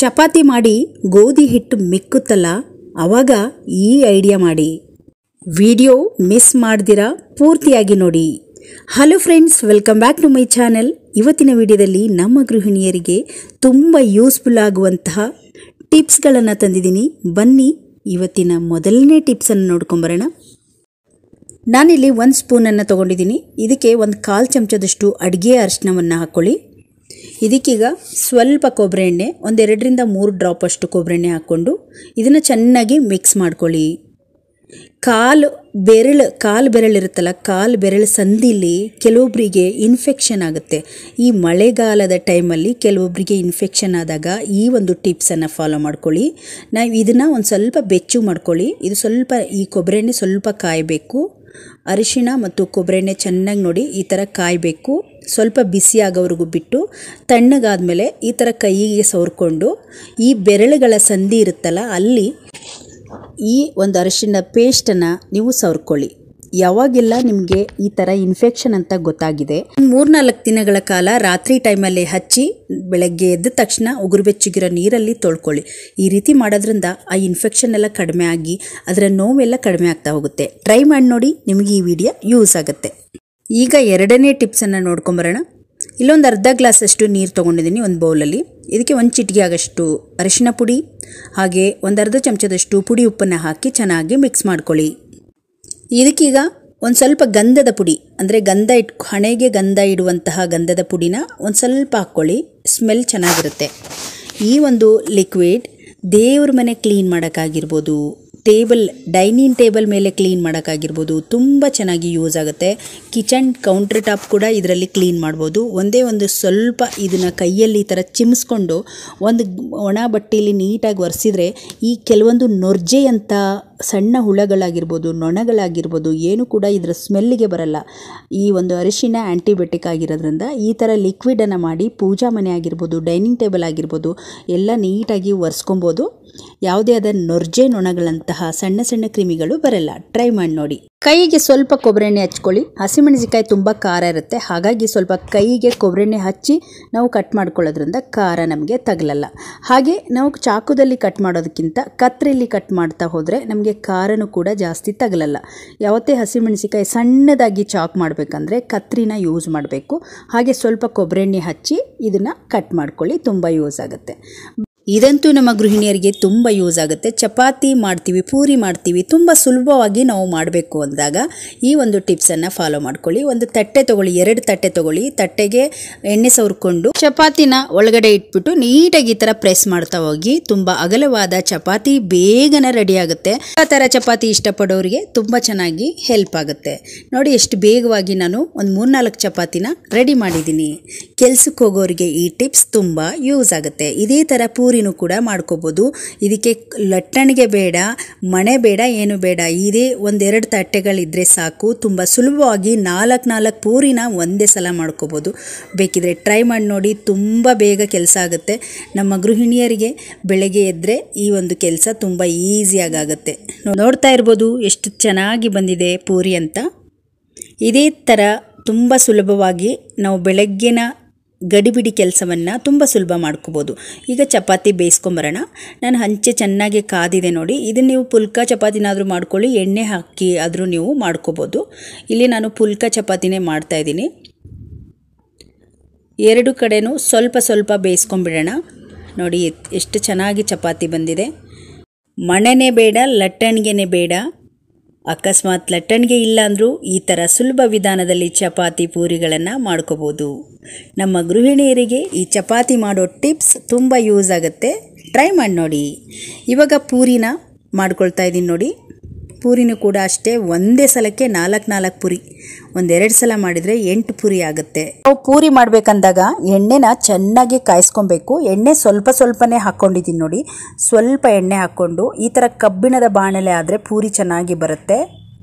ಚಪಾತಿ ಮಾಡಿ ಗೋಧಿ ಹಿಟ್ಟು ಮಿಕ್ಕುತ್ತಲ್ಲ, ಆವಾಗ ಈ ಐಡಿಯಾ ಮಾಡಿ. ವಿಡಿಯೋ ಮಿಸ್ ಮಾಡ್ದಿರಾ ಪೂರ್ತಿಯಾಗಿ ನೋಡಿ. Hello friends, welcome back to my channel. ಇವತ್ತಿನ ವಿಡಿಯೋದಲ್ಲಿ ನಮ್ಮ ಗೃಹಿಣಿಯರಿಗೆ ತುಂಬ ಯೂಸ್ಫುಲ್ ಆಗುವಂತಹ ಟಿಪ್ಸ್ಗಳನ್ನು ತಂದಿದ್ದೀನಿ. ಬನ್ನಿ ಇವತ್ತಿನ ಮೊದಲನೇ ಟಿಪ್ಸನ್ನು ನೋಡ್ಕೊಂಬರೋಣ. ನಾನಿಲ್ಲಿ 1 ಸ್ಪೂನನ್ನು ತೊಗೊಂಡಿದ್ದೀನಿ. ಇದಕ್ಕೆ 1/4 ಚಮಚದಷ್ಟು ಅಡುಗೆ ಅರಿಶಿನವನ್ನು ಹಾಕ್ಕೊಳ್ಳಿ. ಇದಕ್ಕೀಗ ಸ್ವಲ್ಪ ಕೊಬ್ಬರಿ ಎಣ್ಣೆ, 1-2 ರಿಂದ 3 ಡ್ರಾಪ್ ಅಷ್ಟು ಕೊಬ್ಬರಿ ಎಣ್ಣೆ ಹಾಕ್ಕೊಂಡು ಇದನ್ನು ಚೆನ್ನಾಗಿ ಮಿಕ್ಸ್ ಮಾಡ್ಕೊಳ್ಳಿ. ಕಾಲು ಬೆರಳಿರುತ್ತಲ್ಲ, ಕಾಲು ಬೆರಳು ಸಂದಿಲಿ ಕೆಲವೊಬ್ಬರಿಗೆ ಇನ್ಫೆಕ್ಷನ್ ಆಗುತ್ತೆ. ಈ ಮಳೆಗಾಲದ ಟೈಮಲ್ಲಿ ಕೆಲವೊಬ್ಬರಿಗೆ ಇನ್ಫೆಕ್ಷನ್ ಆದಾಗ ಈ ಒಂದು ಟಿಪ್ಸನ್ನು ಫಾಲೋ ಮಾಡ್ಕೊಳ್ಳಿ. ನಾವು ಇದನ್ನು ಒಂದು ಸ್ವಲ್ಪ ಬೆಚ್ಚು ಮಾಡ್ಕೊಳ್ಳಿ. ಇದು ಸ್ವಲ್ಪ ಈ ಕೊಬ್ಬರಿ ಎಣ್ಣೆ ಸ್ವಲ್ಪ ಕಾಯಬೇಕು. ಅರಿಶಿಣ ಮತ್ತು ಕೊಬ್ಬರಿ ಎಣ್ಣೆ ಚೆನ್ನಾಗಿ ನೋಡಿ ಈ ಥರ ಕಾಯಬೇಕು. ಸ್ವಲ್ಪ ಬಿಸಿ ಆಗೋವರೆಗೂ ಬಿಟ್ಟು ತಣ್ಣಗಾದ್ಮೇಲೆ ಈ ಥರ ಕೈಗೆ ಸವರ್ಕೊಂಡು ಈ ಬೆರಳುಗಳ ಸಂಧಿ ಇರುತ್ತಲ್ಲ ಅಲ್ಲಿ ಈ ಒಂದು ಅರಿಶಿಣ ಪೇಸ್ಟನ್ನು ನೀವು ಸವರ್ಕೊಳ್ಳಿ. ಯಾವಾಗೆಲ್ಲ ನಿಮಗೆ ಈ ಥರ ಇನ್ಫೆಕ್ಷನ್ ಅಂತ ಗೊತ್ತಾಗಿದೆ, 3-4 ದಿನಗಳ ಕಾಲ ರಾತ್ರಿ ಟೈಮಲ್ಲಿ ಹಚ್ಚಿ ಬೆಳಗ್ಗೆ ಎದ್ದ ತಕ್ಷಣ ಉಗುರು ಬೆಚ್ಚಗಿರೋ ನೀರಲ್ಲಿ ತೊಳ್ಕೊಳ್ಳಿ. ಈ ರೀತಿ ಮಾಡೋದ್ರಿಂದ ಆ ಇನ್ಫೆಕ್ಷನ್ ಎಲ್ಲ ಕಡಿಮೆ ಆಗಿ ಅದರ ನೋವೆಲ್ಲ ಕಡಿಮೆ ಆಗ್ತಾ ಹೋಗುತ್ತೆ. ಟ್ರೈ ಮಾಡಿ ನೋಡಿ, ನಿಮಗೆ ಈ ವಿಡಿಯೋ ಯೂಸ್ ಆಗುತ್ತೆ. ಈಗ 2ನೇ ಟಿಪ್ಸನ್ನು ನೋಡ್ಕೊಂಬರೋಣ. ಇಲ್ಲೊಂದು ಅರ್ಧ ಗ್ಲಾಸಷ್ಟು ನೀರು ತೊಗೊಂಡಿದ್ದೀನಿ ಒಂದು ಬೌಲಲ್ಲಿ. ಇದಕ್ಕೆ 1 ಚಿಟಿಕೆ ಆಗಷ್ಟು ಅರಿಶಿನ ಪುಡಿ ಹಾಗೆ 1/2 ಚಮಚದಷ್ಟು ಪುಡಿ ಉಪ್ಪನ್ನು ಹಾಕಿ ಚೆನ್ನಾಗಿ ಮಿಕ್ಸ್ ಮಾಡ್ಕೊಳ್ಳಿ. ಇದಕ್ಕೀಗ ಒಂದು ಸ್ವಲ್ಪ ಗಂಧದ ಪುಡಿ, ಅಂದರೆ ಹಣೆಗೆ ಗಂಧ ಇಡುವಂತಹ ಗಂಧದ ಪುಡಿನ ಒಂದು ಸ್ವಲ್ಪ ಹಾಕ್ಕೊಳ್ಳಿ. ಸ್ಮೆಲ್ ಚೆನ್ನಾಗಿರುತ್ತೆ. ಈ ಒಂದು ಲಿಕ್ವಿಡ್ ದೇವ್ರ ಮನೆ ಕ್ಲೀನ್ ಮಾಡೋಕ್ಕಾಗಿರ್ಬೋದು, ಡೈನಿಂಗ್ ಟೇಬಲ್ ಮೇಲೆ ಕ್ಲೀನ್ ಮಾಡೋಕ್ಕಾಗಿರ್ಬೋದು, ತುಂಬ ಚೆನ್ನಾಗಿ ಯೂಸ್ ಆಗುತ್ತೆ. ಕಿಚನ್ ಕೌಂಟರ್ ಟಾಪ್ ಕೂಡ ಇದರಲ್ಲಿ ಕ್ಲೀನ್ ಮಾಡ್ಬೋದು. ಒಂದು ಸ್ವಲ್ಪ ಇದನ್ನು ಕೈಯಲ್ಲಿ ಈ ಥರ ಚಿಮ್ಮಿಸ್ಕೊಂಡು ಒಂದು ಒಣ ಬಟ್ಟೆಯಲ್ಲಿ ನೀಟಾಗಿ ಒರೆಸಿದ್ರೆ ಈ ಕೆಲವೊಂದು ನೊರ್ಜೆಯಂಥ ಸಣ್ಣ ಹುಳಗಳಾಗಿರ್ಬೋದು, ನೊಣಗಳಾಗಿರ್ಬೋದು ಏನು ಕೂಡ ಇದರ ಸ್ಮೆಲ್ಲಿಗೆ ಬರಲ್ಲ. ಈ ಒಂದು ಅರಿಶಿನ ಆ್ಯಂಟಿಬಯೋಟಿಕ್ ಆಗಿರೋದ್ರಿಂದ ಈ ಥರ ಲಿಕ್ವಿಡನ್ನು ಮಾಡಿ ಪೂಜಾ ಮನೆ ಆಗಿರ್ಬೋದು, ಡೈನಿಂಗ್ ಟೇಬಲ್ ಆಗಿರ್ಬೋದು ಎಲ್ಲ ನೀಟಾಗಿ ಒರೆಸ್ಕೊಬೋದು. ಯಾವುದೇ ಆದ ನೊರ್ಜೆ ನೊಣಗಳಂತಹ ಸಣ್ಣ ಸಣ್ಣ ಕ್ರಿಮಿಗಳು ಬರಲ್ಲ. ಟ್ರೈ ಮಾಡಿ ನೋಡಿ. ಕೈಗೆ ಸ್ವಲ್ಪ ಕೊಬ್ಬರಿ ಎಣ್ಣೆ ಹಚ್ಕೊಳ್ಳಿ. ಹಸಿಮೆಣಸಿಕಾಯಿ ತುಂಬ ಖಾರ ಇರುತ್ತೆ, ಹಾಗಾಗಿ ಸ್ವಲ್ಪ ಕೈಗೆ ಕೊಬ್ಬರಿ ಎಣ್ಣೆ ಹಚ್ಚಿ ನಾವು ಕಟ್ ಮಾಡ್ಕೊಳ್ಳೋದ್ರಿಂದ ಖಾರ ನಮಗೆ ತಗಲಲ್ಲ. ಹಾಗೆ ನಾವು ಚಾಕುದಲ್ಲಿ ಕಟ್ ಮಾಡೋದಕ್ಕಿಂತ ಕತ್ತರಿಲಿ ಕಟ್ ಮಾಡ್ತಾ ಹೋದರೆ ನಮಗೆ ಖಾರನೂ ಕೂಡ ಜಾಸ್ತಿ ತಗಲಲ್ಲ. ಯಾವತ್ತೇ ಹಸಿಮೆಣಸಿಕಾಯಿ ಸಣ್ಣದಾಗಿ ಚಾಕ್ ಮಾಡಬೇಕಂದ್ರೆ ಕತ್ತರಿನ ಯೂಸ್ ಮಾಡಬೇಕು. ಹಾಗೆ ಸ್ವಲ್ಪ ಕೊಬ್ಬರಿ ಎಣ್ಣೆ ಹಚ್ಚಿ ಇದನ್ನು ಕಟ್ ಮಾಡ್ಕೊಳ್ಳಿ, ತುಂಬ ಯೂಸ್ ಆಗುತ್ತೆ. ಇದಂತೂ ನಮ್ಮ ಗೃಹಿಣಿಯರಿಗೆ ತುಂಬ ಯೂಸ್ ಆಗುತ್ತೆ. ಚಪಾತಿ ಮಾಡ್ತೀವಿ, ಪೂರಿ ಮಾಡ್ತೀವಿ, ತುಂಬ ಸುಲಭವಾಗಿ ನಾವು ಮಾಡಬೇಕು ಅಂದಾಗ ಈ ಒಂದು ಟಿಪ್ಸನ್ನು ಫಾಲೋ ಮಾಡ್ಕೊಳ್ಳಿ. ಒಂದು ತಟ್ಟೆ ತೊಗೊಳ್ಳಿ, 2 ತಟ್ಟೆ ತೊಗೊಳ್ಳಿ. ತಟ್ಟೆಗೆ ಎಣ್ಣೆ ಸವರ್ಕೊಂಡು ಚಪಾತಿನ ಒಳಗಡೆ ಇಟ್ಬಿಟ್ಟು ನೀಟಾಗಿ ಈ ಥರ ಪ್ರೆಸ್ ಮಾಡ್ತಾ ಹೋಗಿ ತುಂಬ ಅಗಲವಾದ ಚಪಾತಿ ಬೇಗನೆ ರೆಡಿ ಆಗುತ್ತೆ. ಆ ಥರ ಚಪಾತಿ ಇಷ್ಟಪಡೋರಿಗೆ ತುಂಬ ಚೆನ್ನಾಗಿ ಹೆಲ್ಪ್ ಆಗುತ್ತೆ. ನೋಡಿ ಎಷ್ಟು ಬೇಗವಾಗಿ ನಾನು ಒಂದು 3-4 ಚಪಾತಿನ ರೆಡಿ ಮಾಡಿದ್ದೀನಿ. ಕೆಲ್ಸಕ್ಕೆ ಹೋಗೋರಿಗೆ ಈ ಟಿಪ್ಸ್ ತುಂಬ ಯೂಸ್ ಆಗುತ್ತೆ. ಇದೇ ಥರ ಪೂರಿನೂ ಕೂಡ ಮಾಡ್ಕೋಬೋದು. ಇದಕ್ಕೆ ಲಟ್ಟಣಿಗೆ ಬೇಡ, ಮಣೆ ಬೇಡ, ಏನು ಬೇಡ. ಇದೇ 1-2 ತಟ್ಟೆಗಳಿದ್ರೆ ಸಾಕು. ತುಂಬ ಸುಲಭವಾಗಿ 4 ಪೂರಿನ ಒಂದೇ ಸಲ ಮಾಡ್ಕೋಬೋದು. ಬೇಕಿದ್ರೆ ಟ್ರೈ ಮಾಡಿ ನೋಡಿ, ತುಂಬ ಬೇಗ ಕೆಲಸ ಆಗುತ್ತೆ. ನಮ್ಮ ಗೃಹಿಣಿಯರಿಗೆ ಬೆಳಗ್ಗೆ ಎದ್ದರೆ ಈ ಒಂದು ಕೆಲಸ ತುಂಬ ಈಸಿಯಾಗುತ್ತೆ. ನೋಡ್ತಾ ಇರ್ಬೋದು ಎಷ್ಟು ಚೆನ್ನಾಗಿ ಬಂದಿದೆ ಪೂರಿ ಅಂತ. ಇದೇ ಥರ ತುಂಬ ಸುಲಭವಾಗಿ ನಾವು ಬೆಳಗ್ಗಿನ ಗಡಿಬಿಡಿ ಕೆಲಸವನ್ನು ತುಂಬ ಸುಲಭ ಮಾಡ್ಕೋಬೋದು. ಈಗ ಚಪಾತಿ ಬೇಯಿಸ್ಕೊಂಬರೋಣ. ನಾನು ಹಂಚೆ ಚೆನ್ನಾಗಿ ಕಾದಿದೆ ನೋಡಿ. ಇದನ್ನು ನೀವು ಪುಲ್ಕ ಚಪಾತಿನಾದರೂ ಮಾಡ್ಕೊಳ್ಳಿ, ಎಣ್ಣೆ ಹಾಕಿ ಆದರೂ ನೀವು ಮಾಡ್ಕೋಬೋದು. ಇಲ್ಲಿ ನಾನು ಪುಲ್ಕ ಚಪಾತಿನೇ ಮಾಡ್ತಾಯಿದ್ದೀನಿ. 2 ಕಡೆನೂ ಸ್ವಲ್ಪ ಸ್ವಲ್ಪ ಬೇಯಿಸ್ಕೊಂಬಿಡೋಣ. ನೋಡಿ ಎಷ್ಟು ಚೆನ್ನಾಗಿ ಚಪಾತಿ ಬಂದಿದೆ. ಮಣೆನೇ ಬೇಡ, ಲಟ್ಟಣಿಗೆನೇ ಬೇಡ. ಅಕಸ್ಮಾತ್ ಲಟ್ಟಣಿಗೆ ಇಲ್ಲ ಅಂದರೂ ಈ ಥರ ಸುಲಭ ವಿಧಾನದಲ್ಲಿ ಚಪಾತಿ ಪೂರಿಗಳನ್ನು ಮಾಡ್ಕೋಬೋದು. ನಮ್ಮ ಗೃಹಿಣಿಯರಿಗೆ ಈ ಚಪಾತಿ ಮಾಡೋ ಟಿಪ್ಸ್ ತುಂಬ ಯೂಸ್ ಆಗುತ್ತೆ. ಟ್ರೈ ಮಾಡಿ ನೋಡಿ. ಇವಾಗ ಪೂರಿನ ಮಾಡ್ಕೊಳ್ತಾ ಇದ್ದೀನಿ ನೋಡಿ. ಪೂರಿನೂ ಕೂಡ ಅಷ್ಟೇ, ಒಂದೇ ಸಲಕ್ಕೆ 4 ಪೂರಿ. 1-2 ಸಲ ಮಾಡಿದರೆ 8 ಪೂರಿ ಆಗುತ್ತೆ. ನಾವು ಪೂರಿ ಮಾಡಬೇಕಂದಾಗ ಎಣ್ಣೆನ ಚೆನ್ನಾಗಿ ಕಾಯಿಸ್ಕೊಬೇಕು. ಎಣ್ಣೆ ಸ್ವಲ್ಪನೇ ಹಾಕ್ಕೊಂಡಿದ್ದೀನಿ ನೋಡಿ. ಸ್ವಲ್ಪ ಎಣ್ಣೆ ಹಾಕ್ಕೊಂಡು ಈ ಥರ ಕಬ್ಬಿಣದ ಬಾಣಲೆ ಆದರೆ ಪೂರಿ ಚೆನ್ನಾಗಿ ಬರುತ್ತೆ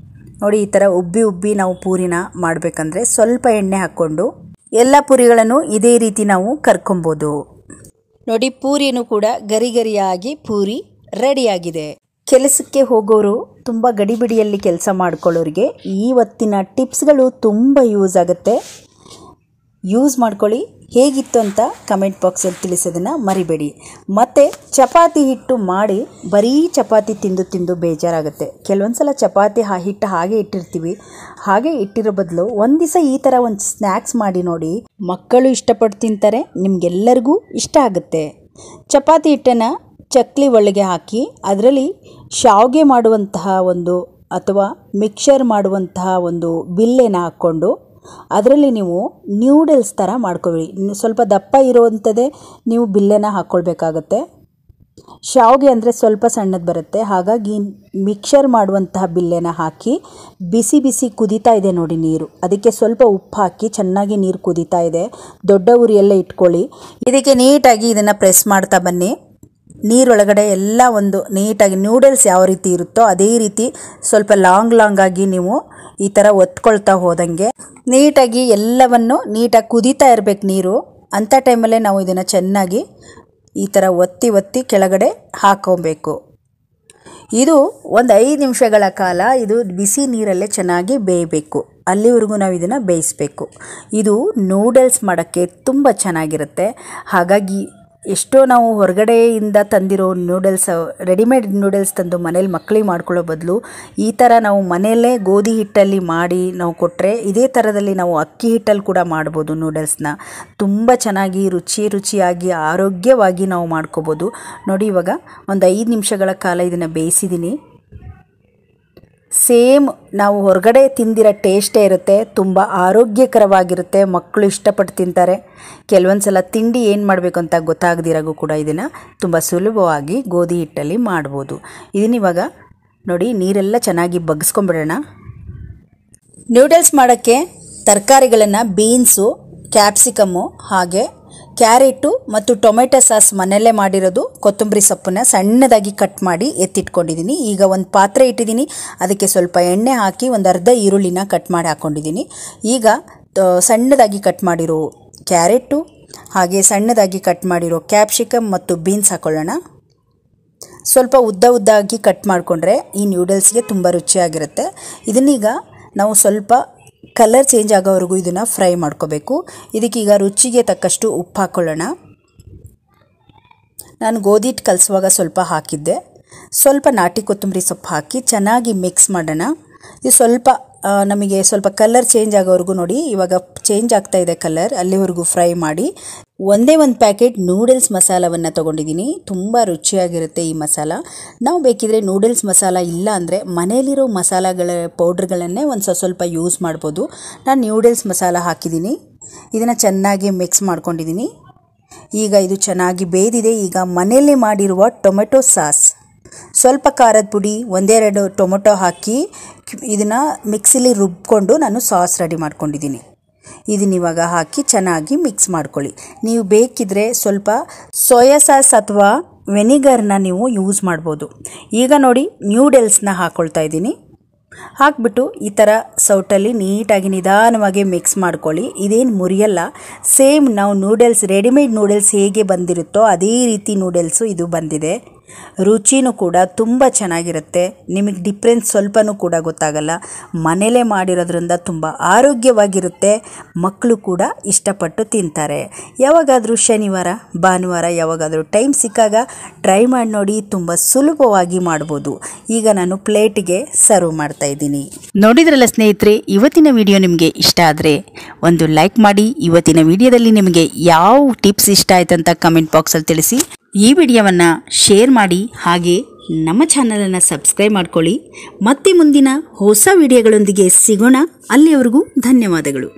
ನೋಡಿ. ಈ ಥರ ಉಬ್ಬಿ ನಾವು ಪೂರಿನ ಮಾಡಬೇಕಂದ್ರೆ ಸ್ವಲ್ಪ ಎಣ್ಣೆ ಹಾಕ್ಕೊಂಡು ಎಲ್ಲ ಪೂರಿಗಳನ್ನು ಇದೇ ರೀತಿ ನಾವು ಕರ್ಕೊಬೋದು ನೋಡಿ. ಪೂರಿನೂ ಕೂಡ ಗರಿಯಾಗಿ ಪೂರಿ ರೆಡಿಯಾಗಿದೆ. ಕೆಲಸಕ್ಕೆ ಹೋಗೋರು, ತುಂಬ ಗಡಿಬಿಡಿಯಲ್ಲಿ ಕೆಲಸ ಮಾಡ್ಕೊಳ್ಳೋರಿಗೆ ಇವತ್ತಿನ ಟಿಪ್ಸ್ಗಳು ತುಂಬ ಯೂಸ್ ಆಗುತ್ತೆ. ಯೂಸ್ ಮಾಡ್ಕೊಳ್ಳಿ. ಹೇಗಿತ್ತು ಅಂತ ಕಮೆಂಟ್ ಬಾಕ್ಸಲ್ಲಿ ತಿಳಿಸೋದನ್ನು ಮರಿಬೇಡಿ. ಮತ್ತು ಚಪಾತಿ ಹಿಟ್ಟು ಮಾಡಿ ಬರೀ ಚಪಾತಿ ತಿಂದು ಬೇಜಾರಾಗುತ್ತೆ. ಕೆಲವೊಂದು ಸಲ ಚಪಾತಿ ಹಿಟ್ಟು ಹಾಗೆ ಇಟ್ಟಿರ್ತೀವಿ. ಹಾಗೆ ಇಟ್ಟಿರೋ ಬದಲು ಒಂದು ದಿವಸ ಈ ಥರ ಒಂದು ಸ್ನ್ಯಾಕ್ಸ್ ಮಾಡಿ ನೋಡಿ. ಮಕ್ಕಳು ಇಷ್ಟಪಟ್ಟು ತಿಂತಾರೆ, ನಿಮಗೆಲ್ಲರಿಗೂ ಇಷ್ಟ ಆಗುತ್ತೆ. ಚಪಾತಿ ಹಿಟ್ಟನ್ನು ಚಕ್ಲಿ ಒಳಗೆ ಹಾಕಿ ಅದರಲ್ಲಿ ಶಾವಿಗೆ ಮಾಡುವಂತಹ ಒಂದು ಅಥವಾ ಮಿಕ್ಸರ್ ಮಾಡುವಂತಹ ಒಂದು ಬಿಲ್ಲೆನ ಹಾಕ್ಕೊಂಡು ಅದರಲ್ಲಿ ನೀವು ನ್ಯೂಡಲ್ಸ್ ಥರ ಮಾಡ್ಕೊಳ್ಳಿ. ಸ್ವಲ್ಪ ದಪ್ಪ ಇರುವಂಥದ್ದೇ ನೀವು ಬಿಲ್ಲೆನ ಹಾಕ್ಕೊಳ್ಬೇಕಾಗತ್ತೆ. ಶಾವಿಗೆ ಅಂದರೆ ಸ್ವಲ್ಪ ಸಣ್ಣದು ಬರುತ್ತೆ. ಹಾಗಾಗಿ ಮಿಕ್ಸರ್ ಮಾಡುವಂತಹ ಬಿಲ್ಲೆನ ಹಾಕಿ ಬಿಸಿ ಕುದೀತಾ ಇದೆ ನೋಡಿ ನೀರು. ಅದಕ್ಕೆ ಸ್ವಲ್ಪ ಉಪ್ಪು ಹಾಕಿ ಚೆನ್ನಾಗಿ ನೀರು ಕುದೀತಾ ಇದೆ. ದೊಡ್ಡ ಉರಿಯಲ್ಲೇ ಇಟ್ಕೊಳ್ಳಿ. ಇದಕ್ಕೆ ನೀಟಾಗಿ ಇದನ್ನು ಪ್ರೆಸ್ ಮಾಡ್ತಾ ಬನ್ನಿ. ನೀರೊಳಗಡೆ ಎಲ್ಲ ಒಂದು ನೀಟಾಗಿ ನ್ಯೂಡಲ್ಸ್ ಯಾವ ರೀತಿ ಇರುತ್ತೋ ಅದೇ ರೀತಿ ಸ್ವಲ್ಪ ಲಾಂಗ್ ಆಗಿ ನೀವು ಈ ಥರ ಒತ್ಕೊಳ್ತಾ ಹೋದಂಗೆ ನೀಟಾಗಿ ಎಲ್ಲವನ್ನು ನೀಟಾಗಿ ಕುದೀತಾ ಇರಬೇಕು ನೀರು. ಅಂಥ ಟೈಮಲ್ಲೇ ನಾವು ಇದನ್ನು ಚೆನ್ನಾಗಿ ಈ ಥರ ಒತ್ತಿ ಕೆಳಗಡೆ ಹಾಕೋಬೇಕು. ಇದು ಒಂದು 5 ನಿಮಿಷಗಳ ಕಾಲ ಇದು ಬಿಸಿ ನೀರಲ್ಲೇ ಚೆನ್ನಾಗಿ ಬೇಯಬೇಕು. ಅಲ್ಲಿವರೆಗೂ ನಾವು ಇದನ್ನು ಬೇಯಿಸಬೇಕು. ಇದು ನೂಡಲ್ಸ್ ಮಾಡೋಕ್ಕೆ ತುಂಬ ಚೆನ್ನಾಗಿರುತ್ತೆ. ಹಾಗಾಗಿ ಎಷ್ಟೋ ನಾವು ಹೊರಗಡೆಯಿಂದ ತಂದಿರೋ ನೂಡಲ್ಸ್, ರೆಡಿಮೇಡ್ ನೂಡಲ್ಸ್ ತಂದು ಮನೇಲಿ ಮಕ್ಕಳಿಗೆ ಮಾಡ್ಕೊಳ್ಳೋ ಬದಲು ಈ ಥರ ನಾವು ಮನೆಯಲ್ಲೇ ಗೋಧಿ ಹಿಟ್ಟಲ್ಲಿ ಮಾಡಿ ನಾವು ಕೊಟ್ಟರೆ, ಇದೇ ಥರದಲ್ಲಿ ನಾವು ಅಕ್ಕಿ ಹಿಟ್ಟಲ್ಲಿ ಕೂಡ ಮಾಡ್ಬೋದು ನೂಡಲ್ಸ್ನ. ತುಂಬ ಚೆನ್ನಾಗಿ ರುಚಿಯಾಗಿ ಆರೋಗ್ಯವಾಗಿ ನಾವು ಮಾಡ್ಕೋಬೋದು. ನೋಡಿ, ಇವಾಗ ಒಂದು 5 ನಿಮಿಷಗಳ ಕಾಲ ಇದನ್ನು ಬೇಯಿಸಿದ್ದೀನಿ. ಸೇಮ್ ನಾವು ಹೊರಗಡೆ ತಿಂದಿರೋ ಟೇಸ್ಟೇ ಇರುತ್ತೆ. ತುಂಬ ಆರೋಗ್ಯಕರವಾಗಿರುತ್ತೆ. ಮಕ್ಕಳು ಇಷ್ಟಪಟ್ಟು ತಿಂತಾರೆ. ಕೆಲವೊಂದು ಸಲ ತಿಂಡಿ ಏನು ಮಾಡಬೇಕು ಅಂತ ಗೊತ್ತಾಗದಿರಾಗೂ ಕೂಡ ಇದನ್ನು ತುಂಬ ಸುಲಭವಾಗಿ ಗೋಧಿ ಹಿಟ್ಟಲ್ಲಿ ಮಾಡ್ಬೋದು. ಇದನ್ನಿವಾಗ ನೋಡಿ ನೀರೆಲ್ಲ ಚೆನ್ನಾಗಿ ಬಗ್ಸ್ಕೊಂಬಿಡೋಣ. ನೂಡಲ್ಸ್ ಮಾಡೋಕ್ಕೆ ತರಕಾರಿಗಳನ್ನು ಬೀನ್ಸು, ಕ್ಯಾಪ್ಸಿಕಮ್ಮು, ಹಾಗೆ ಕ್ಯಾರೆಟು ಮತ್ತು ಟೊಮೆಟೊ ಸಾಸ್ ಮನೆಯಲ್ಲೇ ಮಾಡಿರೋದು, ಕೊತ್ತಂಬರಿ ಸೊಪ್ಪನ್ನು ಸಣ್ಣದಾಗಿ ಕಟ್ ಮಾಡಿ ಎತ್ತಿಟ್ಕೊಂಡಿದ್ದೀನಿ. ಈಗ ಒಂದು ಪಾತ್ರೆ ಇಟ್ಟಿದ್ದೀನಿ. ಅದಕ್ಕೆ ಸ್ವಲ್ಪ ಎಣ್ಣೆ ಹಾಕಿ ಒಂದು ಅರ್ಧ ಈರುಳ್ಳಿನ ಕಟ್ ಮಾಡಿ ಹಾಕ್ಕೊಂಡಿದ್ದೀನಿ. ಈಗ ಸಣ್ಣದಾಗಿ ಕಟ್ ಮಾಡಿರೋ ಕ್ಯಾರೆಟು ಹಾಗೆ ಸಣ್ಣದಾಗಿ ಕಟ್ ಮಾಡಿರೋ ಕ್ಯಾಪ್ಸಿಕಮ್ ಮತ್ತು ಬೀನ್ಸ್ ಹಾಕ್ಕೊಳ್ಳೋಣ. ಸ್ವಲ್ಪ ಉದ್ದಾಗಿ ಕಟ್ ಮಾಡಿಕೊಂಡ್ರೆ ಈ ನ್ಯೂಡಲ್ಸ್ಗೆ ತುಂಬ ರುಚಿಯಾಗಿರುತ್ತೆ. ಇದನ್ನೀಗ ನಾವು ಸ್ವಲ್ಪ ಕಲರ್ ಚೇಂಜ್ ಆಗೋವರೆಗೂ ಇದನ್ನು ಫ್ರೈ ಮಾಡ್ಕೋಬೇಕು. ಇದಕ್ಕೀಗ ರುಚಿಗೆ ತಕ್ಕಷ್ಟು ಉಪ್ಪು ಹಾಕ್ಕೊಳ್ಳೋಣ. ನಾನು ಗೋಧಿ ಹಿಟ್ಟು ಕಲಸುವಾಗ ಸ್ವಲ್ಪ ಹಾಕಿದ್ದೆ. ಸ್ವಲ್ಪ ನಾಟಿ ಕೊತ್ತಂಬರಿ ಸೊಪ್ಪು ಹಾಕಿ ಚೆನ್ನಾಗಿ ಮಿಕ್ಸ್ ಮಾಡೋಣ. ಇದು ಸ್ವಲ್ಪ ನಮಗೆ ಸ್ವಲ್ಪ ಕಲರ್ ಚೇಂಜ್ ಆಗೋವರೆಗೂ ನೋಡಿ, ಇವಾಗ ಚೇಂಜ್ ಆಗ್ತಾ ಇದೆ ಕಲರ್, ಅಲ್ಲಿವರೆಗೂ ಫ್ರೈ ಮಾಡಿ. ಒಂದೇ ಒಂದು ಪ್ಯಾಕೆಟ್ ನೂಡಲ್ಸ್ ಮಸಾಲವನ್ನು ತೊಗೊಂಡಿದ್ದೀನಿ. ತುಂಬ ರುಚಿಯಾಗಿರುತ್ತೆ ಈ ಮಸಾಲ. ನಾವು ಬೇಕಿದ್ರೆ ನೂಡಲ್ಸ್ ಮಸಾಲ ಇಲ್ಲ ಅಂದರೆ ಮನೆಯಲ್ಲಿರೋ ಮಸಾಲಗಳ ಪೌಡ್ರ್ಗಳನ್ನೇ ಒಂದು ಸ್ವಲ್ಪ ಯೂಸ್ ಮಾಡ್ಬೋದು. ನಾನು ನೂಡಲ್ಸ್ ಮಸಾಲ ಹಾಕಿದ್ದೀನಿ. ಇದನ್ನು ಚೆನ್ನಾಗಿ ಮಿಕ್ಸ್ ಮಾಡ್ಕೊಂಡಿದ್ದೀನಿ. ಈಗ ಇದು ಚೆನ್ನಾಗಿ ಬೇಯ್ದಿದೆ. ಈಗ ಮನೆಯಲ್ಲೇ ಮಾಡಿರುವ ಟೊಮೆಟೊ ಸಾಸ್, ಸ್ವಲ್ಪ ಖಾರದ ಪುಡಿ, 1-2 ಟೊಮೆಟೊ ಹಾಕಿ ಇದನ್ನು ಮಿಕ್ಸಿಲಿ ರುಬ್ಕೊಂಡು ನಾನು ಸಾಸ್ ರೆಡಿ ಮಾಡ್ಕೊಂಡಿದ್ದೀನಿ. ಇದನ್ನಿವಾಗ ಹಾಕಿ ಚೆನ್ನಾಗಿ ಮಿಕ್ಸ್ ಮಾಡ್ಕೊಳ್ಳಿ. ನೀವು ಬೇಕಿದ್ರೆ ಸ್ವಲ್ಪ ಸೋಯಾ ಸಾಸ್ ಅಥವಾ ವೆನಿಗರ್ನ ನೀವು ಯೂಸ್ ಮಾಡ್ಬೋದು. ಈಗ ನೋಡಿ ನ್ಯೂಡಲ್ಸ್ನ ಹಾಕ್ಕೊಳ್ತಾ ಇದ್ದೀನಿ. ಹಾಕ್ಬಿಟ್ಟು ಈ ಥರ ಸೌಟಲ್ಲಿ ನೀಟಾಗಿ ನಿಧಾನವಾಗಿ ಮಿಕ್ಸ್ ಮಾಡ್ಕೊಳ್ಳಿ. ಇದೇನು ಮುರಿಯಲ್ಲ. ಸೇಮ್ ನಾವು ನೂಡಲ್ಸ್, ರೆಡಿಮೇಡ್ ನೂಡಲ್ಸ್ ಹೇಗೆ ಬಂದಿರುತ್ತೋ ಅದೇ ರೀತಿ ನೂಡಲ್ಸು ಇದು ಬಂದಿದೆ. ರುಚಿನೂ ಕೂಡ ತುಂಬ ಚೆನ್ನಾಗಿರುತ್ತೆ. ನಿಮಗೆ ಡಿಫ್ರೆನ್ಸ್ ಸ್ವಲ್ಪನೂ ಕೂಡ ಗೊತ್ತಾಗಲ್ಲ. ಮನೇಲೇ ಮಾಡಿರೋದ್ರಿಂದ ತುಂಬ ಆರೋಗ್ಯವಾಗಿರುತ್ತೆ. ಮಕ್ಕಳು ಕೂಡ ಇಷ್ಟಪಟ್ಟು ತಿಂತಾರೆ. ಯಾವಾಗಾದರೂ ಶನಿವಾರ, ಭಾನುವಾರ ಯಾವಾಗಾದರೂ ಟೈಮ್ ಸಿಕ್ಕಾಗ ಟ್ರೈ ಮಾಡಿ ನೋಡಿ. ತುಂಬ ಸುಲಭವಾಗಿ ಮಾಡ್ಬೋದು. ಈಗ ನಾನು ಪ್ಲೇಟಿಗೆ ಸರ್ವ್ ಮಾಡ್ತಾ ಇದ್ದೀನಿ. ನೋಡಿದ್ರಲ್ಲ ಸ್ನೇಹಿತರೆ, ಇವತ್ತಿನ ವಿಡಿಯೋ ನಿಮಗೆ ಇಷ್ಟ ಆದರೆ ಒಂದು ಲೈಕ್ ಮಾಡಿ. ಇವತ್ತಿನ ವಿಡಿಯೋದಲ್ಲಿ ನಿಮಗೆ ಯಾವ ಟಿಪ್ಸ್ ಇಷ್ಟ ಆಯ್ತಂತ ಕಮೆಂಟ್ ಬಾಕ್ಸಲ್ಲಿ ತಿಳಿಸಿ. ಈ ವಿಡಿಯೋವನ್ನು ಶೇರ್ ಮಾಡಿ. ಹಾಗೆ ನಮ್ಮ ಚಾನಲನ್ನು ಸಬ್ಸ್ಕ್ರೈಬ್ ಮಾಡ್ಕೊಳ್ಳಿ. ಮತ್ತೆ ಮುಂದಿನ ಹೊಸ ವಿಡಿಯೋಗಳೊಂದಿಗೆ ಸಿಗೋಣ. ಅಲ್ಲಿಯವರೆಗೂ ಧನ್ಯವಾದಗಳು.